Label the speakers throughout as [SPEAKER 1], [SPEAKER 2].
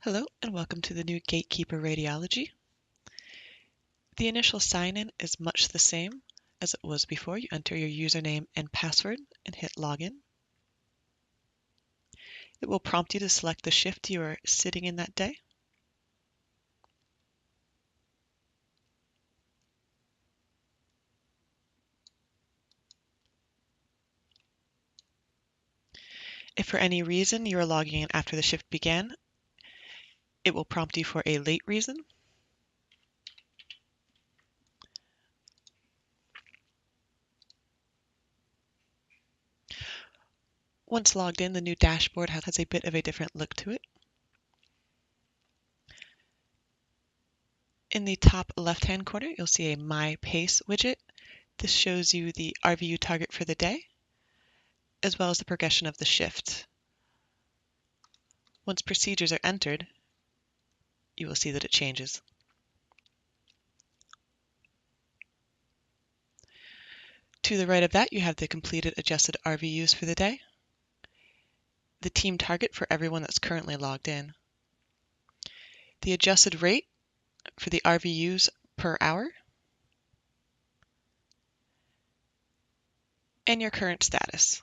[SPEAKER 1] Hello and welcome to the new Gait Keeper Radiology. The initial sign-in is much the same as it was before. You enter your username and password and hit login. It will prompt you to select the shift you are sitting in that day. If for any reason you are logging in after the shift began, it will prompt you for a late reason. Once logged in, the new dashboard has a bit of a different look to it. In the top left-hand corner, you'll see a My Pace widget. This shows you the RVU target for the day, as well as the progression of the shift. Once procedures are entered, you will see that it changes. To the right of that, you have the completed adjusted RVUs for the day, the team target for everyone that's currently logged in, the adjusted rate for the RVUs per hour, and your current status.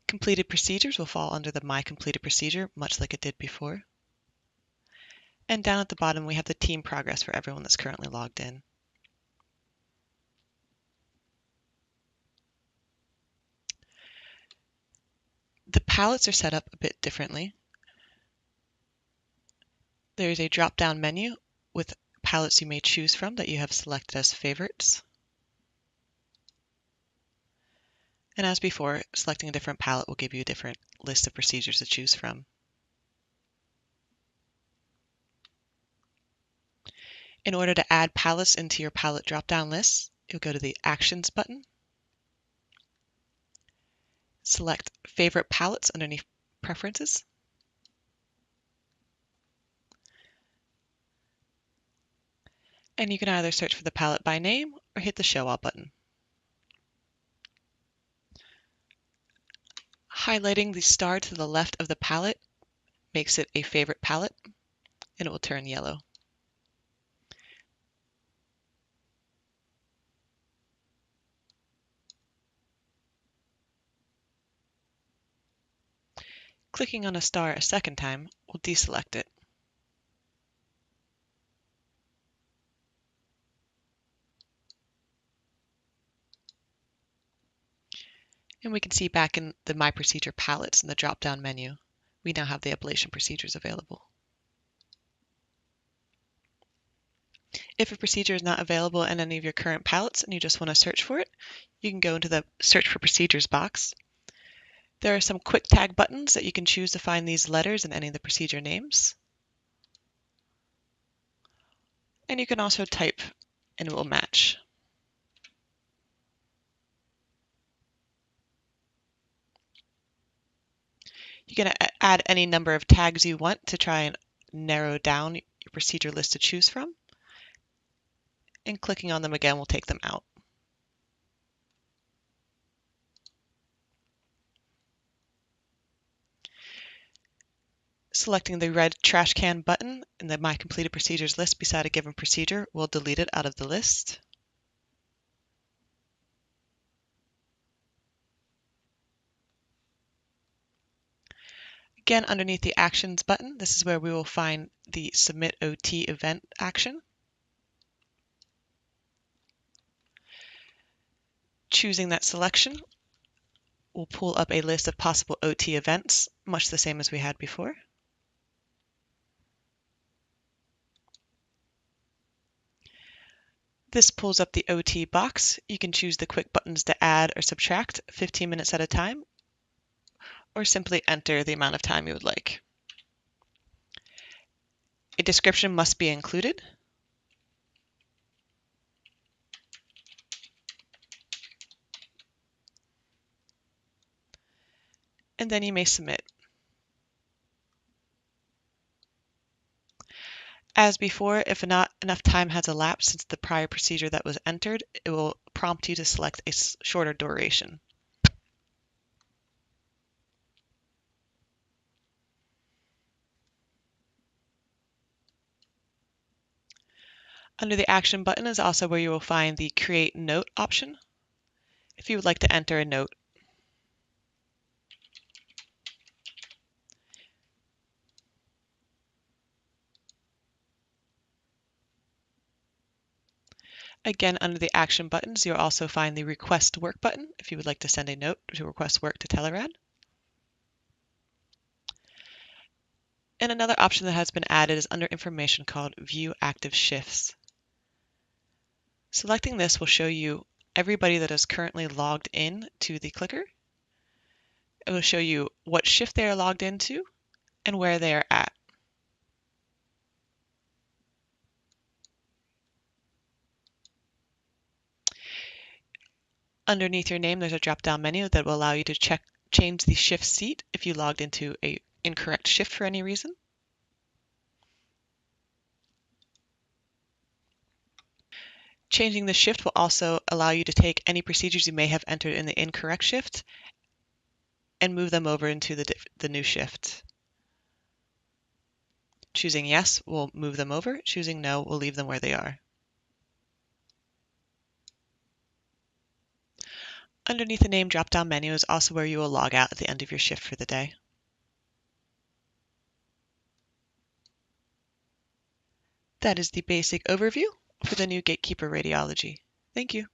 [SPEAKER 1] Completed procedures will fall under the My Completed Procedure, much like it did before. And down at the bottom, we have the team progress for everyone that's currently logged in. The palettes are set up a bit differently. There is a drop-down menu with palettes you may choose from that you have selected as favorites. And as before, selecting a different palette will give you a different list of procedures to choose from. In order to add palettes into your palette drop-down list, you'll go to the Actions button, select Favorite Palettes underneath Preferences, and you can either search for the palette by name or hit the Show All button. Highlighting the star to the left of the palette makes it a favorite palette, and it will turn yellow. Clicking on a star a second time will deselect it. And we can see back in the My Procedure palettes in the drop-down menu, we now have the ablation procedures available. If a procedure is not available in any of your current palettes and you just want to search for it, you can go into the Search for Procedures box. There are some quick tag buttons that you can choose to find these letters in any of the procedure names. And you can also type and it will match. You can add any number of tags you want to try and narrow down your procedure list to choose from. And clicking on them again will take them out. Selecting the red trash can button in the My Completed Procedures list beside a given procedure will delete it out of the list. Again, underneath the Actions button, this is where we will find the Submit OT event action. Choosing that selection will pull up a list of possible OT events, much the same as we had before. This pulls up the OT box. You can choose the quick buttons to add or subtract 15 minutes at a time, or simply enter the amount of time you would like. A description must be included. And then you may submit. As before, if not enough time has elapsed since the prior procedure that was entered, it will prompt you to select a shorter duration. Under the Action button is also where you will find the Create Note option, if you would like to enter a note. Again, under the Action buttons, you'll also find the Request Work button, if you would like to send a note to request work to Telerad. And another option that has been added is under Information called View Active Shifts. Selecting this will show you everybody that is currently logged in to the clicker. It will show you what shift they are logged into and where they are at. Underneath your name, there's a drop-down menu that will allow you to change the shift seat if you logged into an incorrect shift for any reason. Changing the shift will also allow you to take any procedures you may have entered in the incorrect shift and move them over into the new shift. Choosing yes will move them over. Choosing no will leave them where they are. Underneath the name drop-down menu is also where you will log out at the end of your shift for the day. That is the basic overview for the new Gait Keeper Radiology. Thank you.